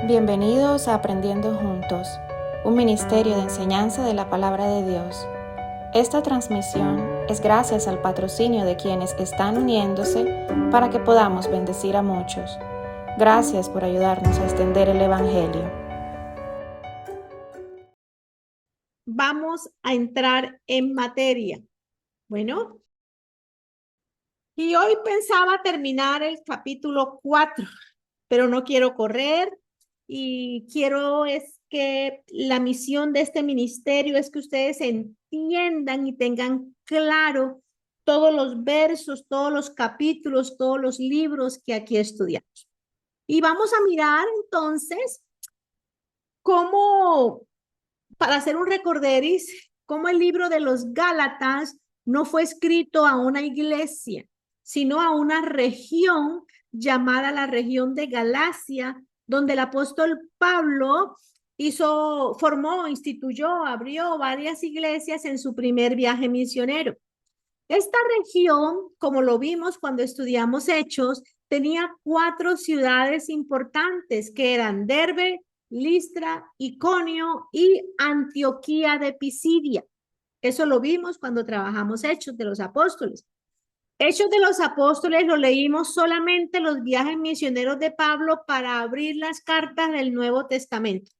Bienvenidos a Aprendiendo Juntos, un ministerio de enseñanza de la palabra de Dios. Esta transmisión es gracias al patrocinio de quienes están uniéndose para que podamos bendecir a muchos. Gracias por ayudarnos a extender el Evangelio. Vamos a entrar en materia. Bueno, y hoy pensaba terminar el capítulo 4, pero no quiero correr y quiero es que la misión de este ministerio es que ustedes entiendan y tengan claro todos los versos, todos los capítulos, todos los libros que aquí estudiamos. Y vamos a mirar entonces cómo, para hacer un recorderis, cómo el libro de los Gálatas no fue escrito a una iglesia, sino a una región llamada la región de Galacia, donde el apóstol Pablo formó, instituyó, abrió varias iglesias en su primer viaje misionero. Esta región, como lo vimos cuando estudiamos Hechos, tenía 4 ciudades importantes que eran Derbe, Listra, Iconio y Antioquía de Pisidia. Eso lo vimos cuando trabajamos Hechos de los Apóstoles. Hechos de los Apóstoles lo leímos solamente los viajes misioneros de Pablo para abrir las cartas del Nuevo Testamento.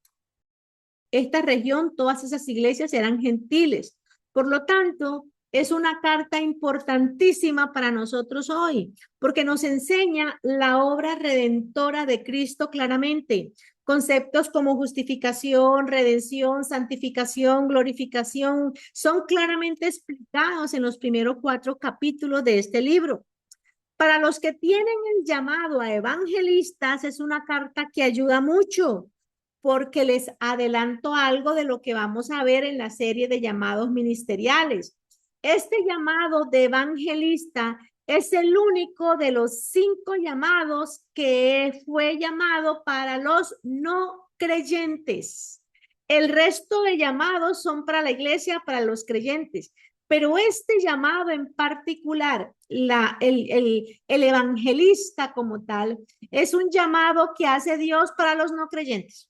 Esta región, todas esas iglesias eran gentiles. Por lo tanto, es una carta importantísima para nosotros hoy, porque nos enseña la obra redentora de Cristo claramente. Conceptos como justificación, redención, santificación, glorificación, son claramente explicados en los primeros 4 capítulos de este libro. Para los que tienen el llamado a evangelistas, es una carta que ayuda mucho, porque les adelanto algo de lo que vamos a ver en la serie de llamados ministeriales. Este llamado de evangelista es el único de los 5 llamados que fue llamado para los no creyentes. El resto de llamados son para la iglesia, para los creyentes. Pero este llamado en particular, el evangelista como tal, es un llamado que hace Dios para los no creyentes.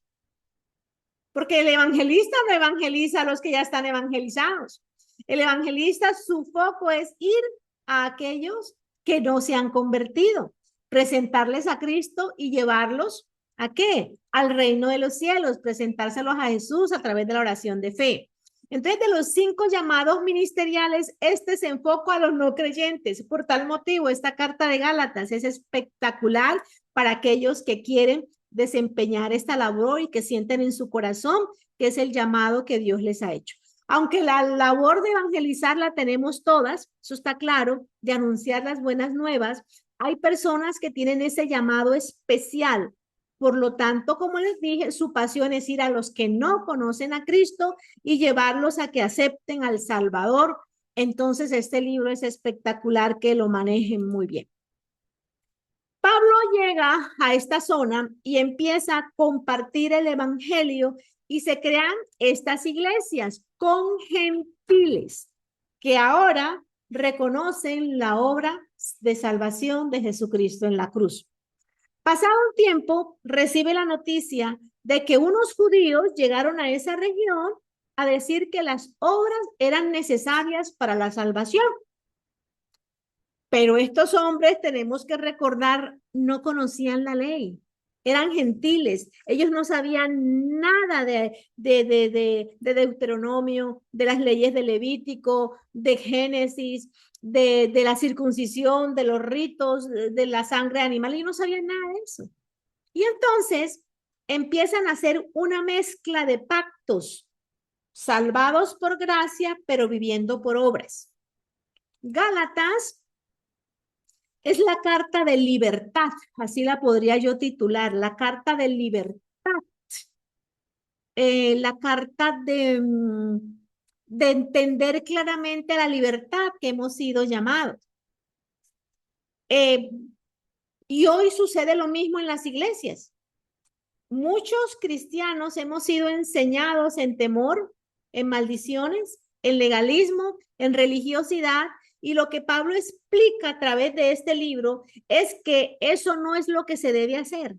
Porque el evangelista no evangeliza a los que ya están evangelizados. El evangelista, su foco es ir a aquellos que no se han convertido, presentarles a Cristo y llevarlos ¿a qué? Al reino de los cielos, presentárselos a Jesús a través de la oración de fe. Entonces, de los 5 llamados ministeriales, este se enfoca a los no creyentes. Por tal motivo, esta carta de Gálatas es espectacular para aquellos que quieren desempeñar esta labor y que sienten en su corazón que es el llamado que Dios les ha hecho. Aunque la labor de evangelizar la tenemos todas, eso está claro, de anunciar las buenas nuevas, hay personas que tienen ese llamado especial. Por lo tanto, como les dije, su pasión es ir a los que no conocen a Cristo y llevarlos a que acepten al Salvador. Entonces, este libro es espectacular que lo manejen muy bien. Pablo llega a esta zona y empieza a compartir el evangelio y se crean estas iglesias con gentiles que ahora reconocen la obra de salvación de Jesucristo en la cruz. Pasado un tiempo, recibe la noticia de que unos judíos llegaron a esa región a decir que las obras eran necesarias para la salvación. Pero estos hombres, tenemos que recordar, no conocían la ley, eran gentiles, ellos no sabían nada de Deuteronomio, de las leyes de Levítico, de Génesis, de la circuncisión, de los ritos, de la sangre animal, y no sabían nada de eso. Y entonces empiezan a hacer una mezcla de pactos, salvados por gracia, pero viviendo por obras. Gálatas es la carta de libertad, así la podría yo titular, la carta de libertad, la carta de entender claramente la libertad que hemos sido llamados. Y hoy sucede lo mismo en las iglesias. Muchos cristianos hemos sido enseñados en temor, en maldiciones, en legalismo, en religiosidad, y lo que Pablo explica a través de este libro es que eso no es lo que se debe hacer,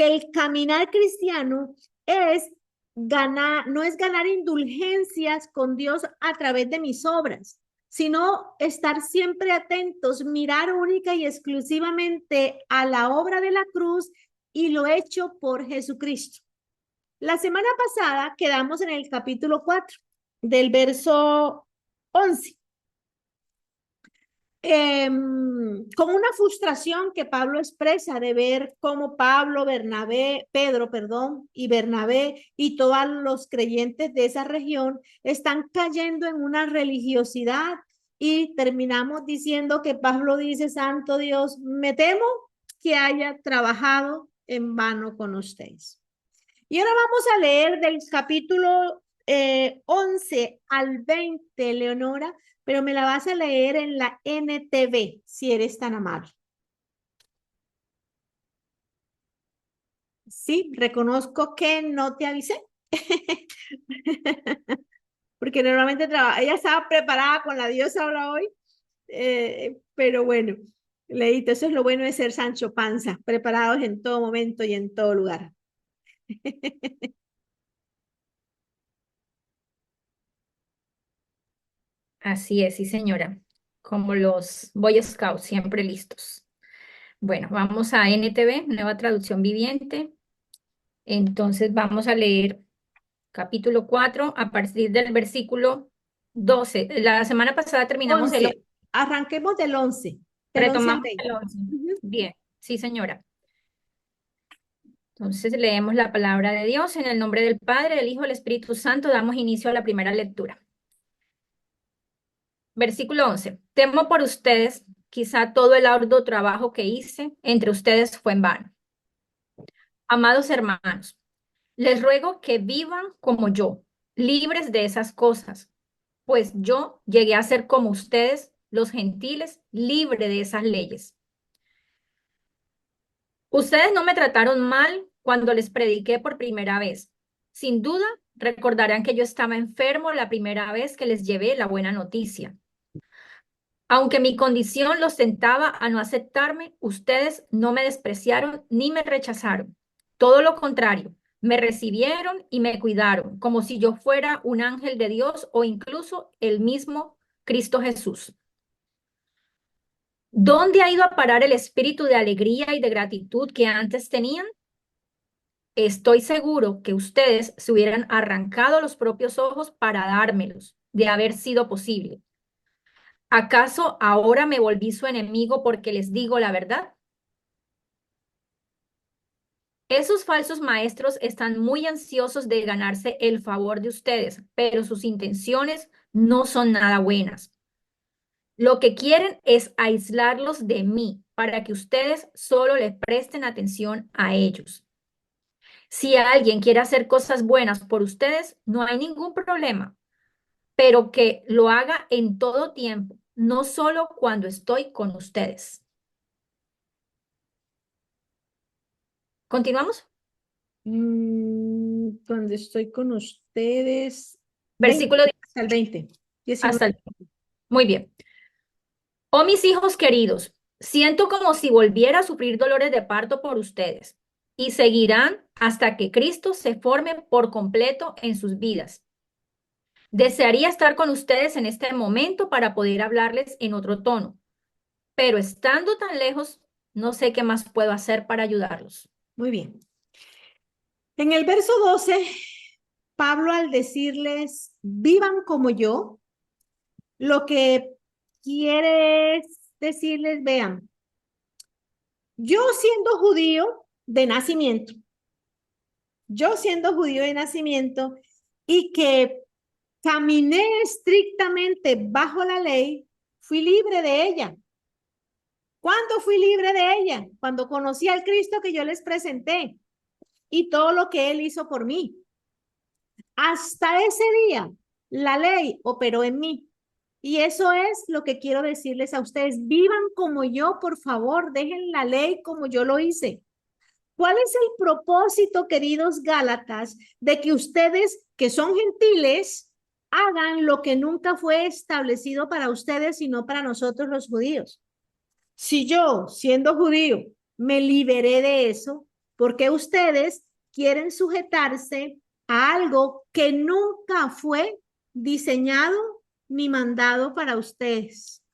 que el caminar cristiano es ganar, no es ganar indulgencias con Dios a través de mis obras, sino estar siempre atentos, mirar única y exclusivamente a la obra de la cruz y lo hecho por Jesucristo. La semana pasada quedamos en el capítulo 4, del verso 11. Con una frustración que Pablo expresa de ver cómo Pedro, y Bernabé y todos los creyentes de esa región están cayendo en una religiosidad, y terminamos diciendo que Pablo dice: Santo Dios, me temo que haya trabajado en vano con ustedes. Y ahora vamos a leer del capítulo 11 al 20, Leonora, pero me la vas a leer en la NTV, si eres tan amable. Sí, reconozco que no te avisé. Porque normalmente ella estaba preparada con la diosa ahora hoy, pero bueno, Leito, eso es lo bueno de ser Sancho Panza, preparados en todo momento y en todo lugar. Así es, sí, señora. Como los Boy Scouts, siempre listos. Bueno, vamos a NTV, Nueva Traducción Viviente. Entonces vamos a leer capítulo 4 a partir del versículo 12. La semana pasada terminamos 11, arranquemos del 11 al retomamos 20. el 11. Ujú. Bien, sí, señora. Entonces leemos la palabra de Dios en el nombre del Padre, del Hijo y del Espíritu Santo. Damos inicio a la primera lectura. Versículo 11. Temo por ustedes, quizá todo el arduo trabajo que hice entre ustedes fue en vano. Amados hermanos, les ruego que vivan como yo, libres de esas cosas, pues yo llegué a ser como ustedes, los gentiles, libre de esas leyes. Ustedes no me trataron mal cuando les prediqué por primera vez. Sin duda, recordarán que yo estaba enfermo la primera vez que les llevé la buena noticia. Aunque mi condición los tentaba a no aceptarme, ustedes no me despreciaron ni me rechazaron. Todo lo contrario, me recibieron y me cuidaron, como si yo fuera un ángel de Dios o incluso el mismo Cristo Jesús. ¿Dónde ha ido a parar el espíritu de alegría y de gratitud que antes tenían? Estoy seguro que ustedes se hubieran arrancado los propios ojos para dármelos, de haber sido posible. ¿Acaso ahora me volví su enemigo porque les digo la verdad? Esos falsos maestros están muy ansiosos de ganarse el favor de ustedes, pero sus intenciones no son nada buenas. Lo que quieren es aislarlos de mí para que ustedes solo le presten atención a ellos. Si alguien quiere hacer cosas buenas por ustedes, no hay ningún problema, pero que lo haga en todo tiempo, no solo cuando estoy con ustedes. ¿Continuamos? Cuando estoy con ustedes, 20, Versículo 10 hasta el 20, 19. hasta el... Muy bien. Oh, mis hijos queridos, siento como si volviera a sufrir dolores de parto por ustedes y seguirán hasta que Cristo se forme por completo en sus vidas. Desearía estar con ustedes en este momento para poder hablarles en otro tono, pero estando tan lejos, no sé qué más puedo hacer para ayudarlos. Muy bien. En el verso 12, Pablo, al decirles vivan como yo, lo que quiere es decirles: vean, yo siendo judío de nacimiento, y que caminé estrictamente bajo la ley, fui libre de ella. ¿Cuándo fui libre de ella? Cuando conocí al Cristo que yo les presenté y todo lo que Él hizo por mí. Hasta ese día, la ley operó en mí. Y eso es lo que quiero decirles a ustedes. Vivan como yo, por favor. Dejen la ley como yo lo hice. ¿Cuál es el propósito, queridos Gálatas, de que ustedes, que son gentiles, hagan lo que nunca fue establecido para ustedes, sino para nosotros los judíos? Si yo, siendo judío, me liberé de eso, porque ustedes quieren sujetarse a algo que nunca fue diseñado ni mandado para ustedes.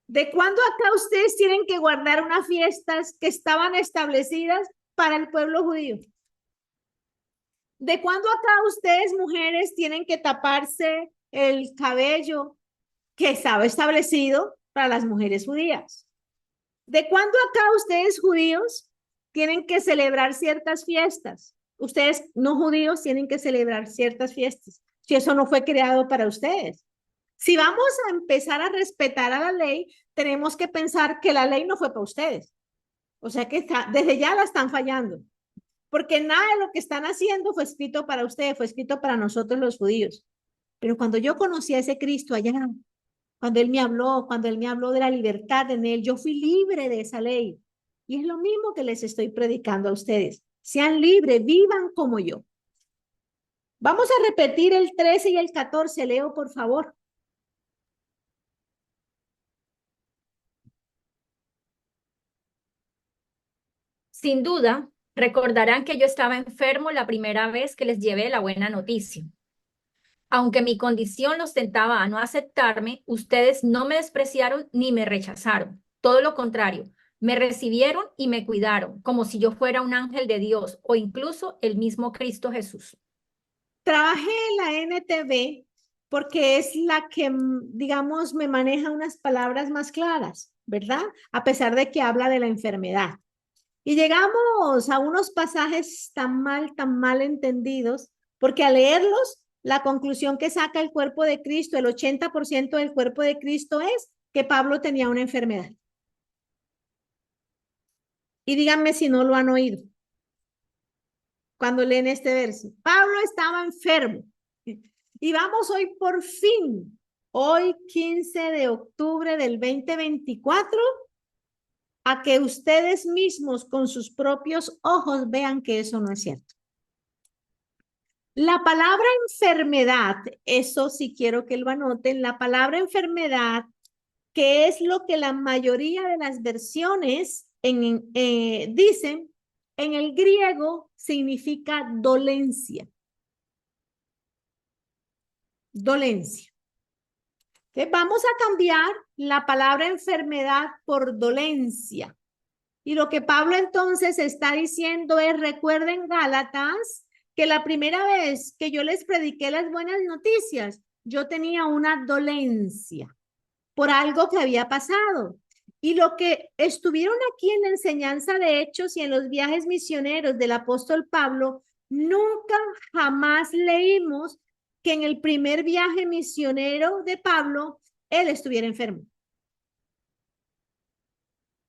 ¿De cuándo acá ustedes tienen que guardar unas fiestas que estaban establecidas para el pueblo judío? ¿De cuándo acá ustedes, mujeres, tienen que taparse el cabello que estaba establecido para las mujeres judías? ¿De cuándo acá ustedes, judíos, tienen que celebrar ciertas fiestas? Ustedes, no judíos, tienen que celebrar ciertas fiestas, si eso no fue creado para ustedes. Si vamos a empezar a respetar a la ley, tenemos que pensar que la ley no fue para ustedes. O sea que desde ya la están fallando. Porque nada de lo que están haciendo fue escrito para ustedes, fue escrito para nosotros los judíos. Pero cuando yo conocí a ese Cristo allá, cuando Él me habló de la libertad en Él, yo fui libre de esa ley. Y es lo mismo que les estoy predicando a ustedes. Sean libres, vivan como yo. Vamos a repetir el 13 y el 14. Leo, por favor. Sin duda, recordarán que yo estaba enfermo la primera vez que les llevé la buena noticia. Aunque mi condición los tentaba a no aceptarme, ustedes no me despreciaron ni me rechazaron. Todo lo contrario, me recibieron y me cuidaron, como si yo fuera un ángel de Dios o incluso el mismo Cristo Jesús. Trabajé en la NTV porque es la que, digamos, me maneja unas palabras más claras, ¿verdad? A pesar de que habla de la enfermedad. Y llegamos a unos pasajes tan mal entendidos, porque al leerlos, la conclusión que saca el cuerpo de Cristo, el 80% del cuerpo de Cristo es que Pablo tenía una enfermedad. Y díganme si no lo han oído cuando leen este verso. Pablo estaba enfermo. Y vamos hoy por fin, hoy 15 de octubre del 2024, a que ustedes mismos con sus propios ojos vean que eso no es cierto. La palabra enfermedad, eso sí quiero que lo anoten, la palabra enfermedad, que es lo que la mayoría de las versiones dicen, en el griego significa dolencia. Dolencia. Entonces vamos a cambiar la palabra enfermedad por dolencia. Y lo que Pablo entonces está diciendo es, recuerden Gálatas, que la primera vez que yo les prediqué las buenas noticias, yo tenía una dolencia por algo que había pasado. Y lo que estuvieron aquí en la enseñanza de Hechos y en los viajes misioneros del apóstol Pablo, nunca jamás leímos que en el primer viaje misionero de Pablo, él estuviera enfermo.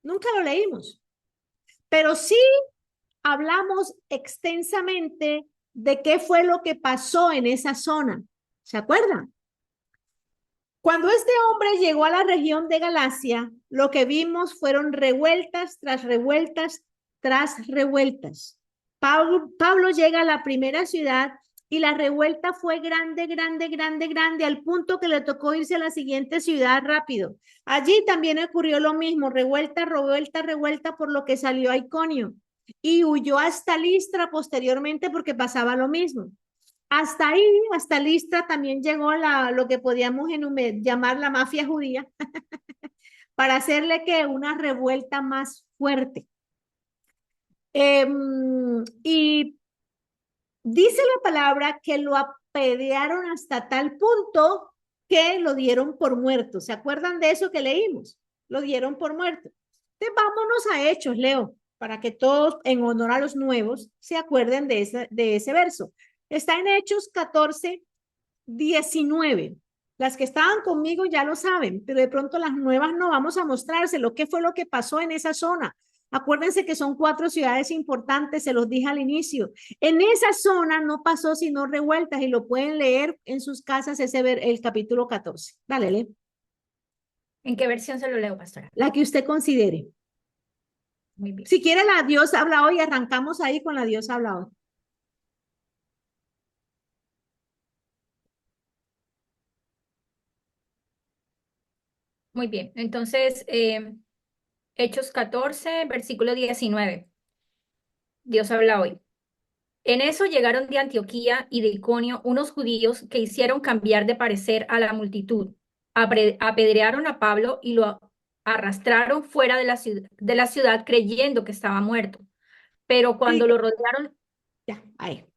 Nunca lo leímos. Pero sí hablamos extensamente de qué fue lo que pasó en esa zona. ¿Se acuerdan? Cuando este hombre llegó a la región de Galacia, lo que vimos fueron revueltas tras revueltas tras revueltas. Pablo llega a la primera ciudad y la revuelta fue grande, grande, grande, grande, al punto que le tocó irse a la siguiente ciudad rápido. Allí también ocurrió lo mismo, revuelta, revuelta, revuelta, por lo que salió a Iconio y huyó hasta Listra posteriormente porque pasaba lo mismo. Hasta ahí, hasta Listra, también llegó lo que podíamos llamar la mafia judía para hacerle que una revuelta más fuerte. Y dice la palabra que lo apedrearon hasta tal punto que lo dieron por muerto. ¿Se acuerdan de eso que leímos? Lo dieron por muerto. Entonces vámonos a Hechos, Leo, para que todos, en honor a los nuevos, se acuerden de ese verso. Está en Hechos 14, 19. Las que estaban conmigo ya lo saben, pero de pronto las nuevas no. Vamos a mostrárselo. ¿Qué fue lo que pasó en esa zona? Acuérdense que son 4 ciudades importantes, se los dije al inicio. En esa zona no pasó sino revueltas y lo pueden leer en sus casas el capítulo 14. Dale, lee. ¿En qué versión se lo leo, pastora? La que usted considere. Muy bien. Si quiere la Dios habla hoy, arrancamos ahí con la Dios habla hoy. Muy bien. Entonces, Hechos 14, versículo 19. Dios habla hoy. En eso llegaron de Antioquía y de Iconio unos judíos que hicieron cambiar de parecer a la multitud. Apedrearon a Pablo y lo arrastraron fuera de la ciudad creyendo que estaba muerto. Pero cuando Sí, lo rodearon, ya, ahí.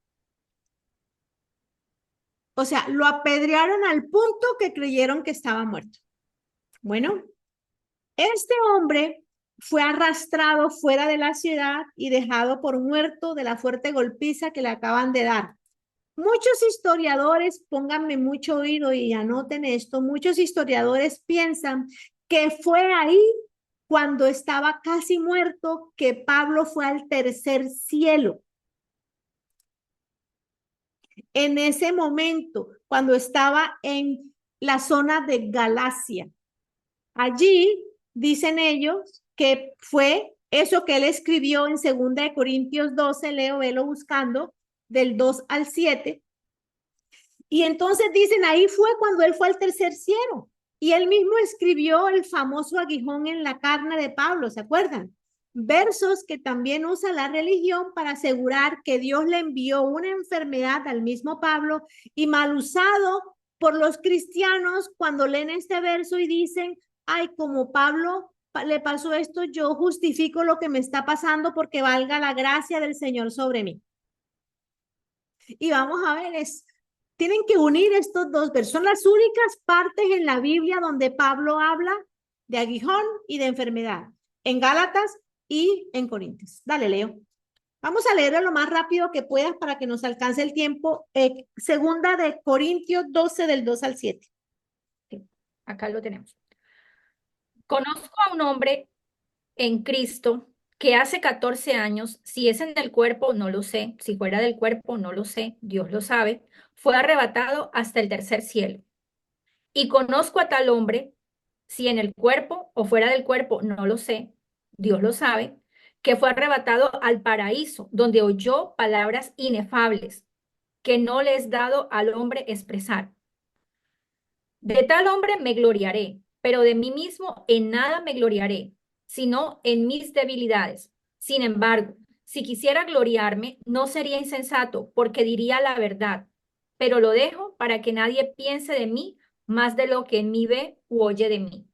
O sea, lo apedrearon al punto que creyeron que estaba muerto. Bueno, este hombre fue arrastrado fuera de la ciudad y dejado por muerto de la fuerte golpiza que le acaban de dar. Muchos historiadores, pónganme mucho oído y anoten esto, muchos historiadores piensan que fue ahí cuando estaba casi muerto que Pablo fue al tercer cielo. En ese momento, cuando estaba en la zona de Galacia. Allí dicen ellos que fue eso que él escribió en 2 Corintios 12, Leo, velo buscando, del 2 al 7. Y entonces dicen, ahí fue cuando él fue al tercer cielo. Y él mismo escribió el famoso aguijón en la carne de Pablo, ¿se acuerdan? Versos que también usa la religión para asegurar que Dios le envió una enfermedad al mismo Pablo y mal usado por los cristianos cuando leen este verso y dicen, ay, como Pablo le pasó esto, yo justifico lo que me está pasando porque valga la gracia del Señor sobre mí. Y vamos a ver, tienen que unir estos dos versos. Son las únicas partes en la Biblia donde Pablo habla de aguijón y de enfermedad. En Gálatas y en Corintios. Dale, Leo. Vamos a leerlo lo más rápido que puedas para que nos alcance el tiempo. Segunda de Corintios 12, del 2 al 7. sí, acá lo tenemos. Conozco a un hombre en Cristo que hace 14 años, si es en el cuerpo, no lo sé, si fuera del cuerpo, no lo sé, Dios lo sabe, fue arrebatado hasta el tercer cielo. Y conozco a tal hombre, si en el cuerpo o fuera del cuerpo, no lo sé, Dios lo sabe, que fue arrebatado al paraíso, donde oyó palabras inefables que no le es dado al hombre expresar. De tal hombre me gloriaré, pero de mí mismo en nada me gloriaré, sino en mis debilidades. Sin embargo, si quisiera gloriarme, no sería insensato, porque diría la verdad, pero lo dejo para que nadie piense de mí más de lo que en mí ve u oye de mí.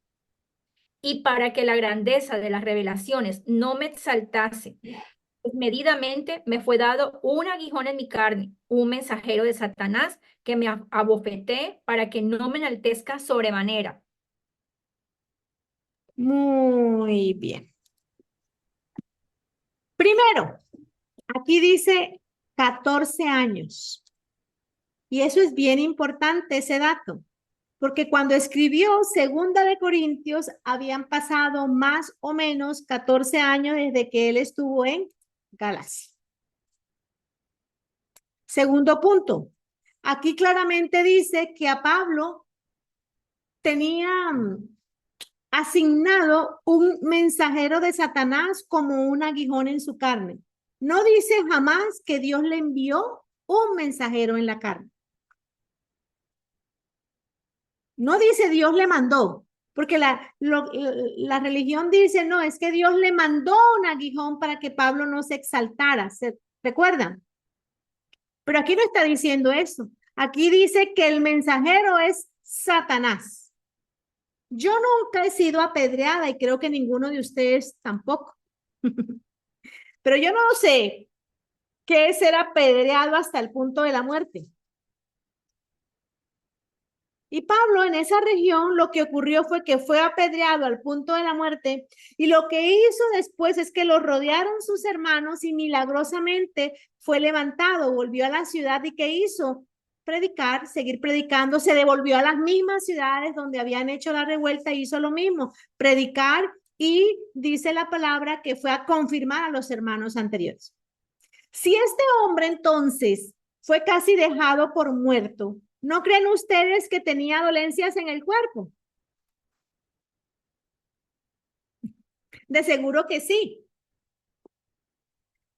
Y para que la grandeza de las revelaciones no me exaltase, medidamente me fue dado un aguijón en mi carne, un mensajero de Satanás que me abofeté para que no me enaltezca sobremanera. Muy bien. Primero, aquí dice 14 años. Y eso es bien importante, ese dato. Porque cuando escribió Segunda de Corintios, habían pasado más o menos 14 años desde que él estuvo en Galacia. Segundo punto, aquí claramente dice que a Pablo tenía asignado un mensajero de Satanás como un aguijón en su carne. No dice jamás que Dios le envió un mensajero en la carne. No dice Dios le mandó, porque la religión dice, no, es que Dios le mandó un aguijón para que Pablo no se exaltara. ¿Se recuerdan? Pero aquí no está diciendo eso. Aquí dice que el mensajero es Satanás. Yo nunca he sido apedreada y creo que ninguno de ustedes tampoco. Pero yo no sé qué es ser apedreado hasta el punto de la muerte. Y Pablo en esa región lo que ocurrió fue que fue apedreado al punto de la muerte y lo que hizo después es que lo rodearon sus hermanos y milagrosamente fue levantado, volvió a la ciudad y ¿qué hizo? Predicar, seguir predicando, se devolvió a las mismas ciudades donde habían hecho la revuelta, hizo lo mismo, predicar y dice la palabra que fue a confirmar a los hermanos anteriores. Si este hombre entonces fue casi dejado por muerto, ¿no creen ustedes que tenía dolencias en el cuerpo? De seguro que sí.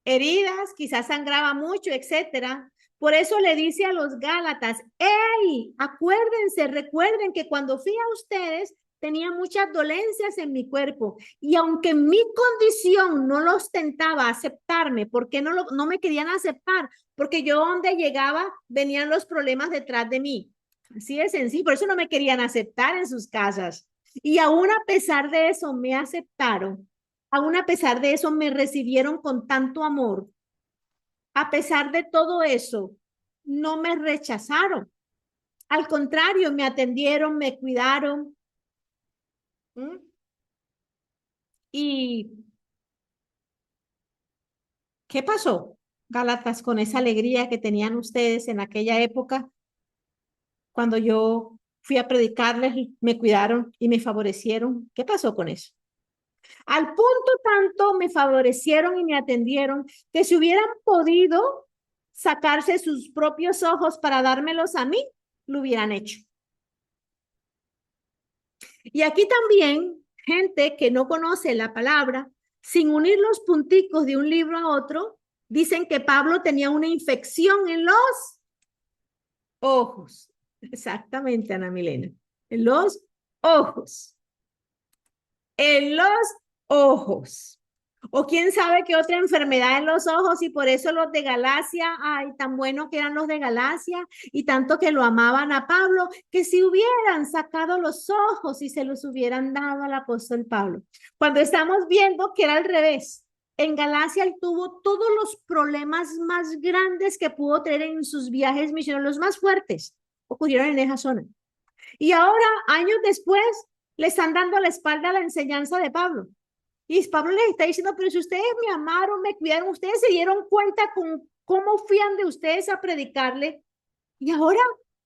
Heridas, quizás sangraba mucho, etcétera. Por eso le dice a los Gálatas, hey, acuérdense, recuerden que cuando fui a ustedes, tenía muchas dolencias en mi cuerpo y aunque mi condición no los tentaba a aceptarme, ¿por qué no me querían aceptar? Porque yo donde llegaba venían los problemas detrás de mí. Así de sencillo, por eso no me querían aceptar en sus casas. Y aún a pesar de eso me aceptaron, aún a pesar de eso me recibieron con tanto amor. A pesar de todo eso, no me rechazaron. Al contrario, me atendieron, me cuidaron. ¿Mm? ¿Y qué pasó, Gálatas, con esa alegría que tenían ustedes en aquella época cuando yo fui a predicarles, me cuidaron y me favorecieron? ¿Qué pasó con eso? Al punto tanto me favorecieron y me atendieron que si hubieran podido sacarse sus propios ojos para dármelos a mí, lo hubieran hecho. Y aquí también, gente que no conoce la palabra, sin unir los punticos de un libro a otro, dicen que Pablo tenía una infección en los ojos. Exactamente, Ana Milena. En los ojos. En los ojos. O quién sabe qué otra enfermedad en los ojos, y por eso los de Galacia, ay, tan buenos que eran los de Galacia y tanto que lo amaban a Pablo, que si hubieran sacado los ojos y se los hubieran dado al apóstol Pablo. Cuando estamos viendo que era al revés, en Galacia él tuvo todos los problemas más grandes que pudo tener en sus viajes misioneros, los más fuertes, ocurrieron en esa zona. Y ahora, años después, le están dando la espalda a la enseñanza de Pablo. Y Pablo les está diciendo, pero si ustedes me amaron, me cuidaron, ustedes se dieron cuenta con cómo fían de ustedes a predicarle, y ahora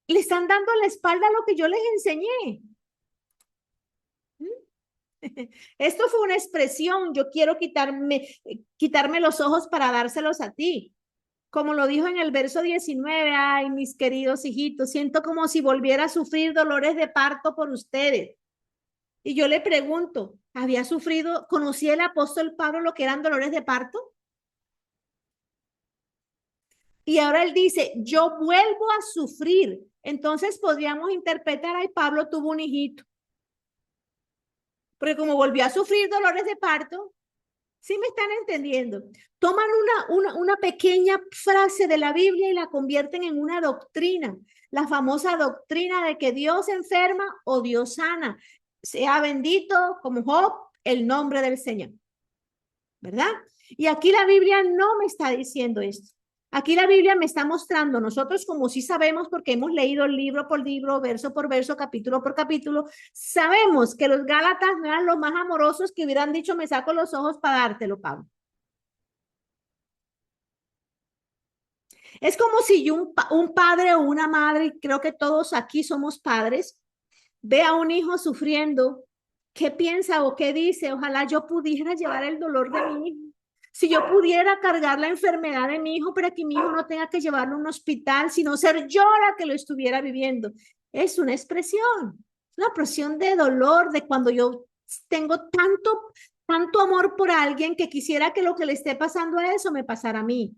le están dando la espalda a lo que yo les enseñé. Esto fue una expresión, yo quiero quitarme los ojos para dárselos a ti. Como lo dijo en el verso 19, ay, mis queridos hijitos, siento como si volviera a sufrir dolores de parto por ustedes. Y yo le pregunto, ¿conocía el apóstol Pablo lo que eran dolores de parto? Y ahora él dice, yo vuelvo a sufrir. Entonces podríamos interpretar, ay, Pablo tuvo un hijito. Porque como volvió a sufrir dolores de parto, ¿sí me están entendiendo? Toman una pequeña frase de la Biblia y la convierten en una doctrina. La famosa doctrina de que Dios enferma o Dios sana. Sea bendito como Job el nombre del Señor, ¿verdad? Y aquí la Biblia no me está diciendo esto. Aquí la Biblia me está mostrando, nosotros como sí sabemos porque hemos leído libro por libro, verso por verso, capítulo por capítulo, sabemos que los Gálatas no eran los más amorosos que hubieran dicho, me saco los ojos para dártelo, Pablo. Es como si un padre o una madre, y creo que todos aquí somos padres, ve a un hijo sufriendo, ¿qué piensa o qué dice? Ojalá yo pudiera llevar el dolor de mi hijo. Si yo pudiera cargar la enfermedad de mi hijo para que mi hijo no tenga que llevarlo a un hospital, sino ser yo la que lo estuviera viviendo. Es una expresión de dolor, de cuando yo tengo tanto amor por alguien que quisiera que lo que le esté pasando a eso me pasara a mí.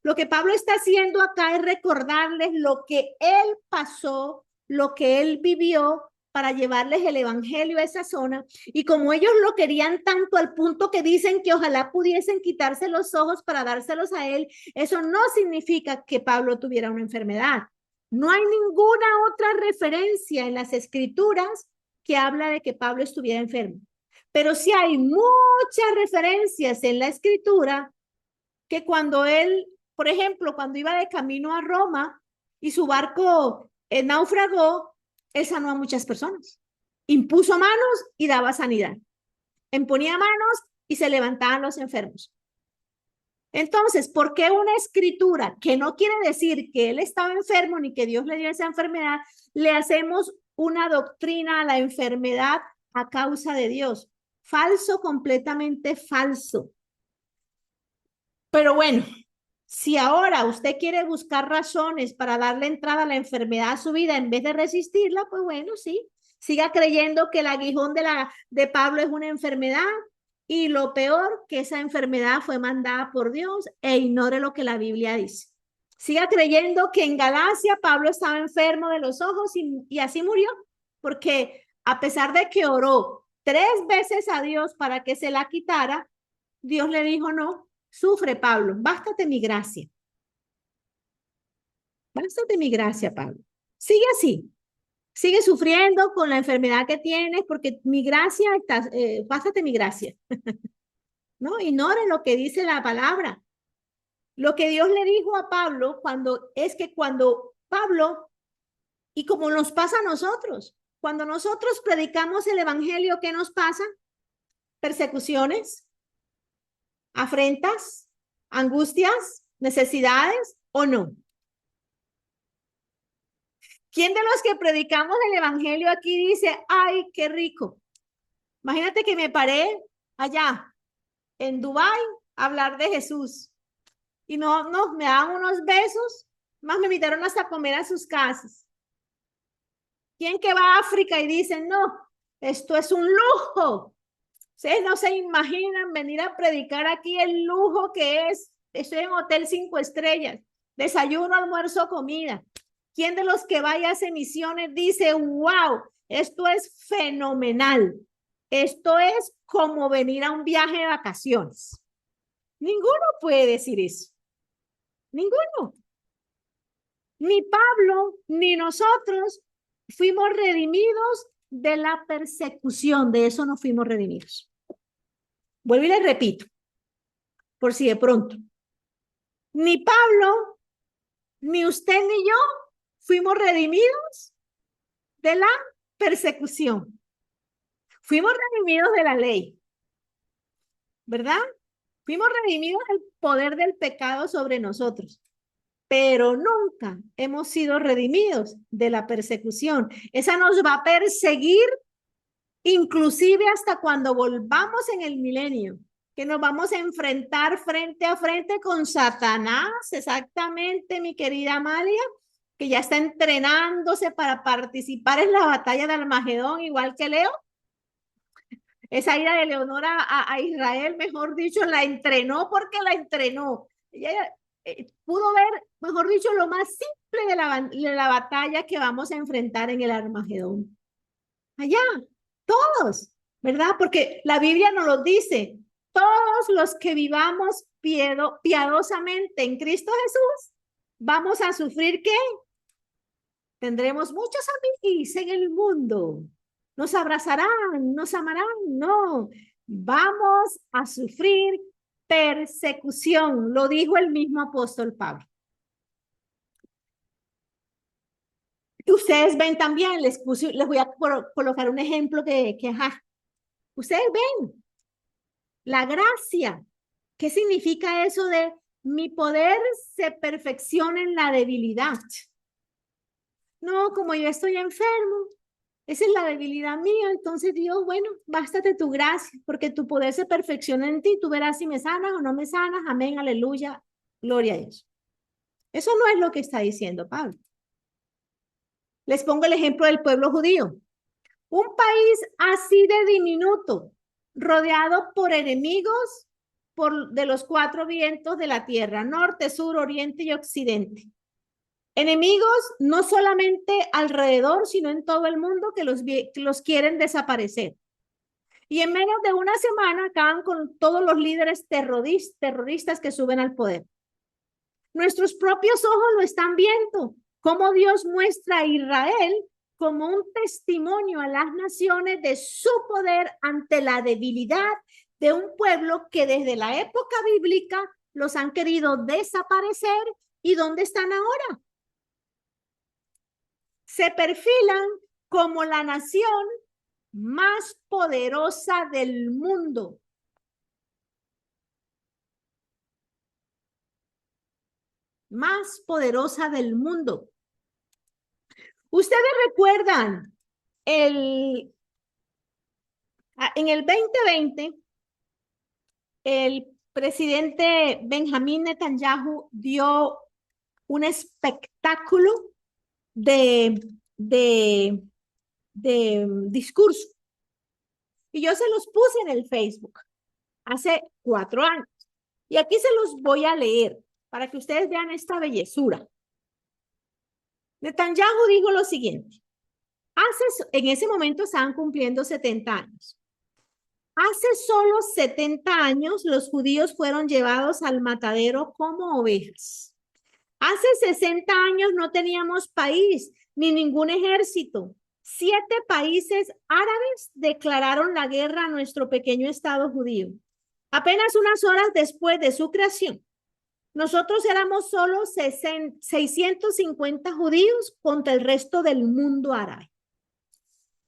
Lo que Pablo está haciendo acá es recordarles lo que él pasó, lo que él vivió para llevarles el evangelio a esa zona. Y como ellos lo querían tanto al punto que dicen que ojalá pudiesen quitarse los ojos para dárselos a él, eso no significa que Pablo tuviera una enfermedad. No hay ninguna otra referencia en las escrituras que habla de que Pablo estuviera enfermo. Pero sí hay muchas referencias en la escritura que cuando él, por ejemplo, cuando iba de camino a Roma y su barco naufragó, él sanó a muchas personas. Impuso manos y daba sanidad. Imponía manos y se levantaban los enfermos. Entonces, ¿por qué una escritura que no quiere decir que él estaba enfermo ni que Dios le dio esa enfermedad, le hacemos una doctrina a la enfermedad a causa de Dios? Falso, completamente falso. Pero bueno, si ahora usted quiere buscar razones para darle entrada a la enfermedad a su vida en vez de resistirla, pues bueno, sí, siga creyendo que el aguijón de Pablo es una enfermedad y lo peor, que esa enfermedad fue mandada por Dios, e ignore lo que la Biblia dice. Siga creyendo que en Galacia Pablo estaba enfermo de los ojos y así murió, porque A pesar de que oró 3 veces a Dios para que se la quitara, Dios le dijo, no, sufre, Pablo, bástate mi gracia. Bástate mi gracia, Pablo. Sigue así. Sigue sufriendo con la enfermedad que tienes porque mi gracia, bástate mi gracia. No, ignore lo que dice la palabra. Lo que Dios le dijo a Pablo cuando Pablo, y como nos pasa a nosotros, cuando nosotros predicamos el evangelio, ¿qué nos pasa? Persecuciones, afrentas, angustias, necesidades o no. ¿Quién de los que predicamos el evangelio aquí dice, ay, qué rico? Imagínate que me paré allá en Dubái a hablar de Jesús y me daban unos besos, más me invitaron hasta a comer a sus casas. ¿Quién que va a África y dice, no, esto es un lujo? Ustedes no se imaginan venir a predicar aquí el lujo que es. Estoy en hotel 5 estrellas, desayuno, almuerzo, comida. ¿Quién de los que vaya a hacer misiones dice, wow, esto es fenomenal? Esto es como venir a un viaje de vacaciones. Ninguno puede decir eso. Ninguno. Ni Pablo, ni nosotros fuimos redimidos de la persecución. De eso no fuimos redimidos. Vuelvo y les repito, por si de pronto. Ni Pablo, ni usted, ni yo fuimos redimidos de la persecución. Fuimos redimidos de la ley, ¿verdad? Fuimos redimidos del poder del pecado sobre nosotros, pero nunca hemos sido redimidos de la persecución. Esa nos va a perseguir inclusive hasta cuando volvamos en el milenio, que nos vamos a enfrentar frente a frente con Satanás, exactamente, mi querida Amalia, que ya está entrenándose para participar en la batalla de Armagedón, igual que Leo. Esa ira de Leonora a Israel, mejor dicho, la entrenó porque la entrenó. Ella pudo ver, mejor dicho, lo más simple de la batalla que vamos a enfrentar en el Armagedón. Allá, todos, ¿verdad? Porque la Biblia nos lo dice. Todos los que vivamos piadosamente en Cristo Jesús, vamos a sufrir ¿qué? Tendremos muchos amigos en el mundo. Nos abrazarán, nos amarán. No, vamos a sufrir persecución. Lo dijo el mismo apóstol Pablo. Ustedes ven también, les voy a colocar un ejemplo ustedes ven la gracia. ¿Qué significa eso de mi poder se perfecciona en la debilidad? No, como yo estoy enfermo, esa es la debilidad mía, entonces Dios, bueno, bástate tu gracia, porque tu poder se perfecciona en ti, tú verás si me sanas o no me sanas, amén, aleluya, gloria a Dios. Eso no es lo que está diciendo Pablo. Les pongo el ejemplo del pueblo judío. Un país así de diminuto, rodeado por enemigos de los 4 vientos de la tierra, norte, sur, oriente y occidente. Enemigos no solamente alrededor, sino en todo el mundo que los quieren desaparecer. Y en menos de una semana acaban con todos los líderes terroristas que suben al poder. Nuestros propios ojos lo están viendo, cómo Dios muestra a Israel como un testimonio a las naciones de su poder ante la debilidad de un pueblo que desde la época bíblica los han querido desaparecer. ¿Y dónde están ahora? Se perfilan como la nación más poderosa del mundo. Más poderosa del mundo. Ustedes recuerdan en el 2020, el presidente Benjamín Netanyahu dio un espectáculo de discurso. Y yo se los puse en el Facebook hace 4 años. Y aquí se los voy a leer para que ustedes vean esta bellezura. Netanyahu dijo lo siguiente: En ese momento estaban cumpliendo 70 años. Hace solo 70 años los judíos fueron llevados al matadero como ovejas. Hace 60 años no teníamos país ni ningún ejército. 7 países árabes declararon la guerra a nuestro pequeño estado judío. Apenas unas horas después de su creación, nosotros éramos solo 650 judíos contra el resto del mundo árabe.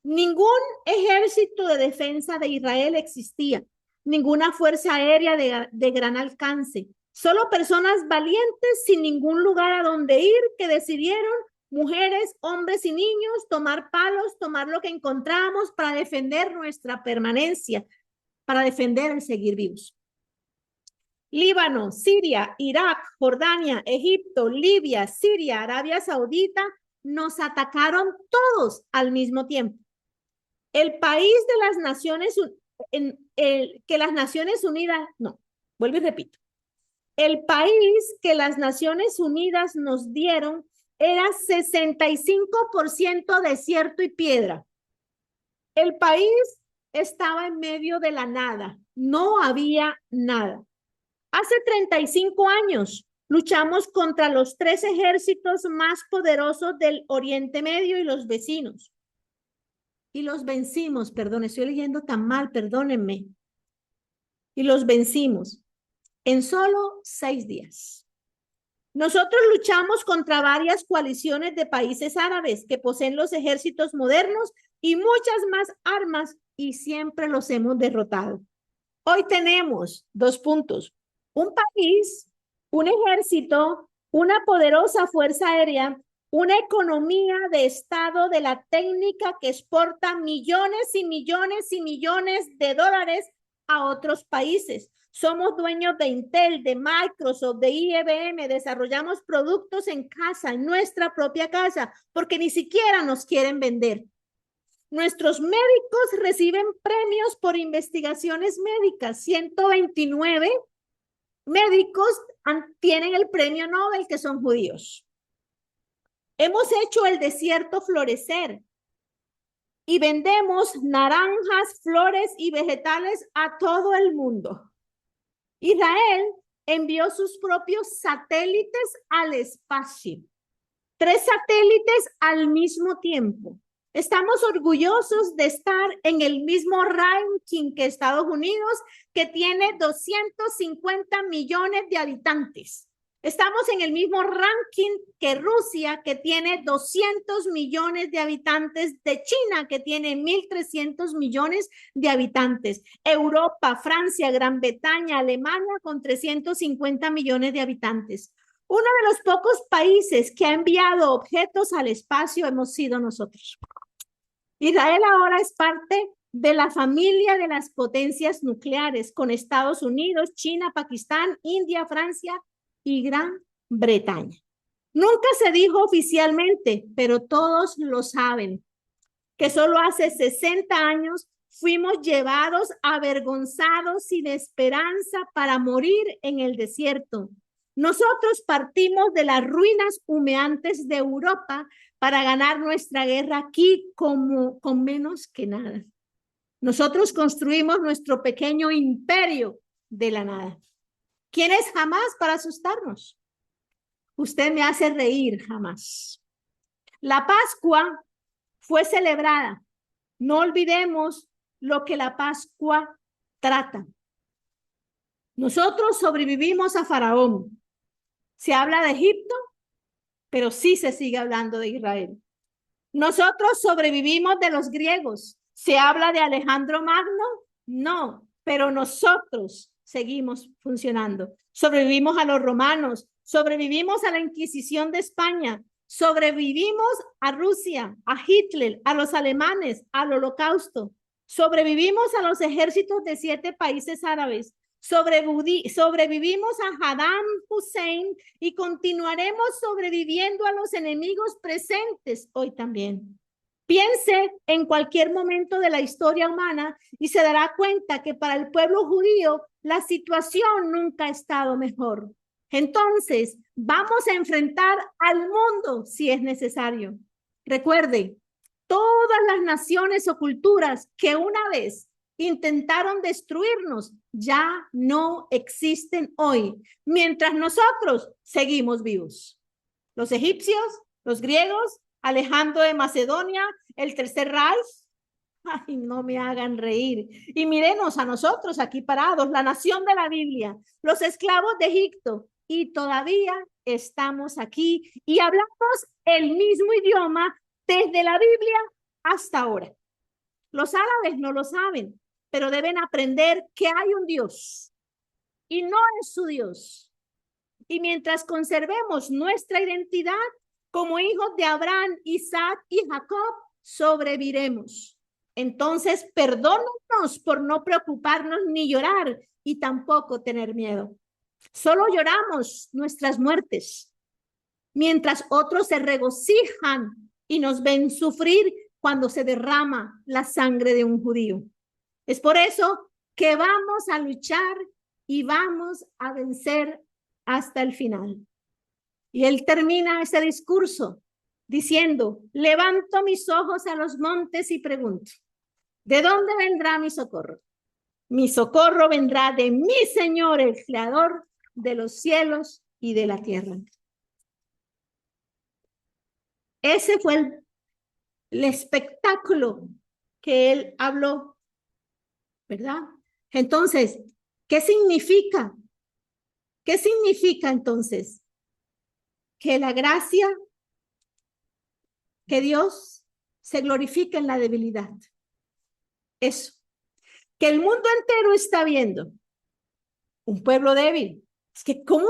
Ningún ejército de defensa de Israel existía, ninguna fuerza aérea de gran alcance, solo personas valientes sin ningún lugar a donde ir que decidieron, mujeres, hombres y niños, tomar palos, tomar lo que encontramos para defender nuestra permanencia, para defender el seguir vivos. Líbano, Siria, Irak, Jordania, Egipto, Libia, Siria, Arabia Saudita, nos atacaron todos al mismo tiempo. El país de las Naciones Unidas, no, vuelvo y repito. El país que las Naciones Unidas nos dieron era 65% desierto y piedra. El país estaba en medio de la nada, no había nada. Hace 35 años luchamos contra los 3 ejércitos más poderosos del Oriente Medio y los vecinos. Y los vencimos, perdón, estoy leyendo tan mal, perdónenme. Y los vencimos en solo 6 días. Nosotros luchamos contra varias coaliciones de países árabes que poseen los ejércitos modernos y muchas más armas y siempre los hemos derrotado. Hoy tenemos 2 puntos. Un país, un ejército, una poderosa fuerza aérea, una economía de estado de la técnica que exporta millones y millones y millones de dólares a otros países. Somos dueños de Intel, de Microsoft, de IBM, desarrollamos productos en casa, en nuestra propia casa, porque ni siquiera nos quieren vender. Nuestros médicos reciben premios por investigaciones médicas. 129 médicos tienen el premio Nobel que son judíos. Hemos hecho el desierto florecer y vendemos naranjas, flores y vegetales a todo el mundo. Israel envió sus propios satélites al espacio. 3 satélites al mismo tiempo. Estamos orgullosos de estar en el mismo ranking que Estados Unidos, que tiene 250 millones de habitantes. Estamos en el mismo ranking que Rusia, que tiene 200 millones de habitantes, de China, que tiene 1.300 millones de habitantes, Europa, Francia, Gran Bretaña, Alemania, con 350 millones de habitantes. Uno de los pocos países que ha enviado objetos al espacio hemos sido nosotros. Israel ahora es parte de la familia de las potencias nucleares, con Estados Unidos, China, Pakistán, India, Francia y Gran Bretaña. Nunca se dijo oficialmente, pero todos lo saben, que solo hace 60 años fuimos llevados avergonzados sin esperanza para morir en el desierto. Nosotros partimos de las ruinas humeantes de Europa para ganar nuestra guerra aquí con menos que nada. Nosotros construimos nuestro pequeño imperio de la nada. ¿Quién es Hamás para asustarnos? Usted me hace reír, Hamás. La Pascua fue celebrada. No olvidemos lo que la Pascua trata. Nosotros sobrevivimos a Faraón. Se habla de Egipto, pero sí se sigue hablando de Israel. Nosotros sobrevivimos de los griegos. ¿Se habla de Alejandro Magno? No, pero nosotros seguimos funcionando. Sobrevivimos a los romanos, sobrevivimos a la Inquisición de España, sobrevivimos a Rusia, a Hitler, a los alemanes, al Holocausto. Sobrevivimos a los ejércitos de 7 países árabes. Sobrevivimos a Saddam Hussein y continuaremos sobreviviendo a los enemigos presentes hoy también. Piense en cualquier momento de la historia humana y se dará cuenta que para el pueblo judío la situación nunca ha estado mejor. Entonces, vamos a enfrentar al mundo si es necesario. Recuerde, Todas las naciones o culturas que una vez intentaron destruirnos ya no existen hoy, mientras nosotros seguimos vivos. Los egipcios, los griegos, Alejandro de Macedonia, el Tercer Reich. Ay, no me hagan reír. Y mírenos a nosotros aquí parados, la nación de la Biblia, los esclavos de Egipto, y todavía estamos aquí y hablamos el mismo idioma desde la Biblia hasta ahora. Los árabes no lo saben, pero deben aprender que hay un Dios y no es su Dios. Y mientras conservemos nuestra identidad como hijos de Abraham, Isaac y Jacob, sobreviviremos. Entonces, perdónanos por no preocuparnos ni llorar y tampoco tener miedo. Solo lloramos nuestras muertes, mientras otros se regocijan y nos ven sufrir cuando se derrama la sangre de un judío. Es por eso que vamos a luchar y vamos a vencer hasta el final. Y él termina ese discurso diciendo, levanto mis ojos a los montes y pregunto, ¿de dónde vendrá mi socorro? Mi socorro vendrá de mi Señor, el Creador de los cielos y de la tierra. Ese fue el espectáculo que él habló, ¿verdad? Entonces, ¿qué significa? ¿Qué significa entonces? Que la gracia, que Dios se glorifica en la debilidad. Eso. Que el mundo entero está viendo un pueblo débil. Es que cómo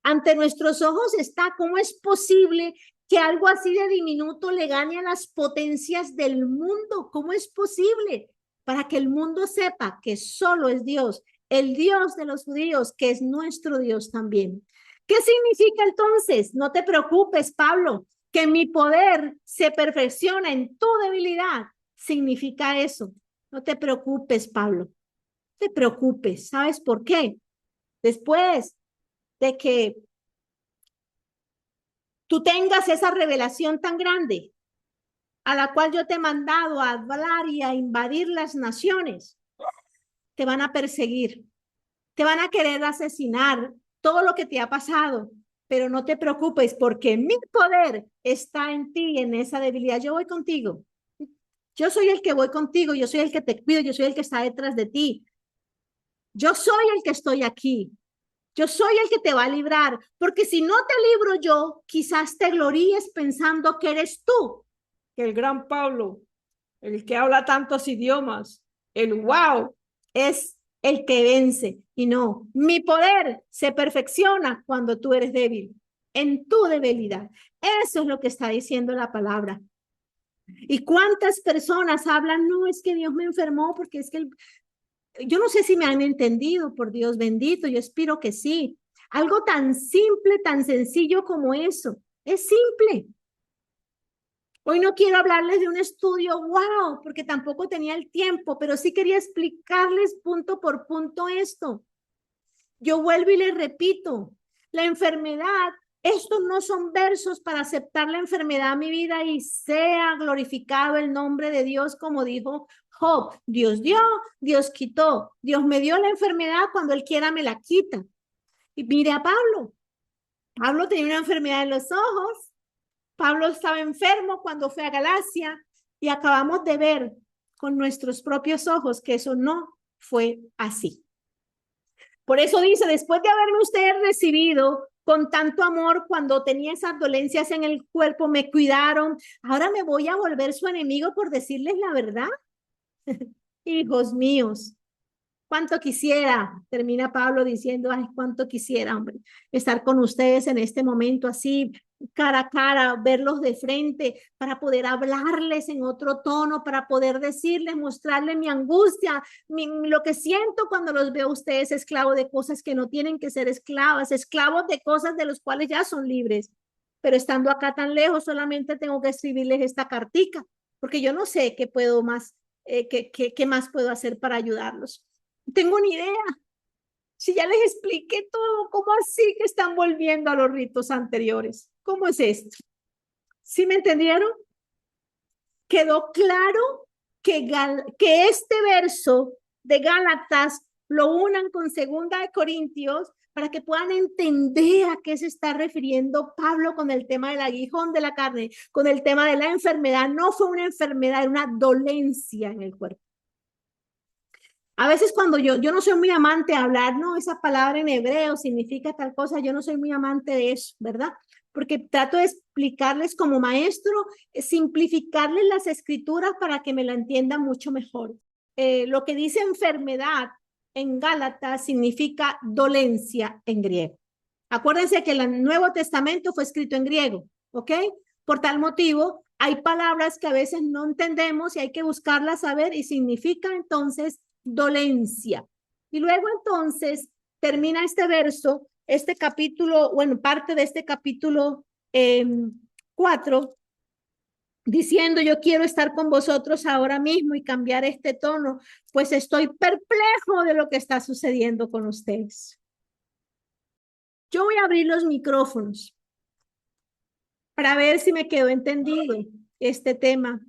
ante nuestros ojos está, ¿cómo es posible que algo así de diminuto le gane a las potencias del mundo? ¿Cómo es posible? Para que el mundo sepa que solo es Dios, el Dios de los judíos, que es nuestro Dios también. ¿Qué significa entonces? No te preocupes, Pablo, que mi poder se perfecciona en tu debilidad. Significa eso. No te preocupes, Pablo. No te preocupes. ¿Sabes por qué? Después de que tú tengas esa revelación tan grande, a la cual yo te he mandado a hablar y a invadir las naciones, te van a perseguir, te van a querer asesinar, todo lo que te ha pasado, pero no te preocupes porque mi poder está en ti, en esa debilidad. Yo voy contigo. Yo soy el que voy contigo, yo soy el que te cuido, yo soy el que está detrás de ti. Yo soy el que estoy aquí. Yo soy el que te va a librar, porque si no te libro yo, quizás te gloríes pensando que eres tú, que el gran Pablo, el que habla tantos idiomas, el wow, es el que vence. Y no, mi poder se perfecciona cuando tú eres débil, en tu debilidad. Eso es lo que está diciendo la palabra. ¿Y cuántas personas hablan? No, es que Dios me enfermó porque es que yo no sé si me han entendido, por Dios bendito, yo espero que sí. Algo tan simple, tan sencillo como eso. Es simple. Hoy no quiero hablarles de un estudio, wow, porque tampoco tenía el tiempo, pero sí quería explicarles punto por punto esto. Yo vuelvo y les repito, la enfermedad, estos no son versos para aceptar la enfermedad a mi vida y sea glorificado el nombre de Dios, como dijo Job. Dios dio, Dios quitó. Dios me dio la enfermedad, cuando Él quiera me la quita. Y mire a Pablo. Pablo tenía una enfermedad en los ojos. Pablo estaba enfermo cuando fue a Galacia y acabamos de ver con nuestros propios ojos que eso no fue así. Por eso dice, después de haberme ustedes recibido con tanto amor cuando tenía esas dolencias en el cuerpo, me cuidaron, ahora me voy a volver su enemigo por decirles la verdad. Hijos míos, cuánto quisiera, termina Pablo diciendo, ay, cuánto quisiera, hombre, estar con ustedes en este momento así, cara a cara, verlos de frente, para poder hablarles en otro tono, para poder decirles, mostrarles mi angustia, lo que siento cuando los veo a ustedes esclavos de cosas que no tienen que ser esclavas, esclavos de cosas de los cuales ya son libres. Pero estando acá tan lejos, solamente tengo que escribirles esta cartica, porque yo no sé qué puedo más, qué más puedo hacer para ayudarlos. No tengo ni idea. Si ya les expliqué todo, ¿cómo así que están volviendo a los ritos anteriores? ¿Cómo es esto? ¿Sí me entendieron? quedó claro que este verso de Gálatas lo unan con 2 Corintios para que puedan entender a qué se está refiriendo Pablo con el tema del aguijón de la carne, con el tema de la enfermedad. No fue una enfermedad, era una dolencia en el cuerpo. A veces cuando yo no soy muy amante de hablar, no, esa palabra en hebreo significa tal cosa, yo no soy muy amante de eso, ¿verdad? Porque trato de explicarles como maestro, simplificarles las escrituras para que me la entiendan mucho mejor. Lo que dice enfermedad en Gálatas significa dolencia en griego. Acuérdense que el Nuevo Testamento fue escrito en griego, ¿ok? Por tal motivo, hay palabras que a veces no entendemos y hay que buscarlas a ver y significa entonces dolencia. Y luego entonces termina este verso, este capítulo, bueno, parte de este capítulo 4, diciendo: yo quiero estar con vosotros ahora mismo y cambiar este tono, pues estoy perplejo de lo que está sucediendo con ustedes. Yo voy a abrir los micrófonos para ver si me quedó entendido este tema.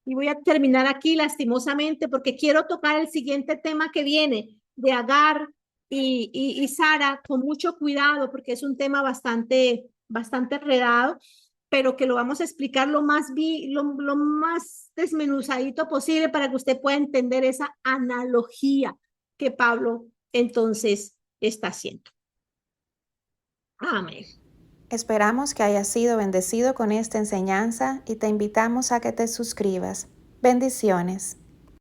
Y voy a terminar aquí lastimosamente porque quiero tocar el siguiente tema que viene de Agar y Sara con mucho cuidado, porque es un tema bastante enredado, pero que lo vamos a explicar lo más desmenuzadito posible para que usted pueda entender esa analogía que Pablo entonces está haciendo. Amén. Esperamos que hayas sido bendecido con esta enseñanza y te invitamos a que te suscribas. Bendiciones.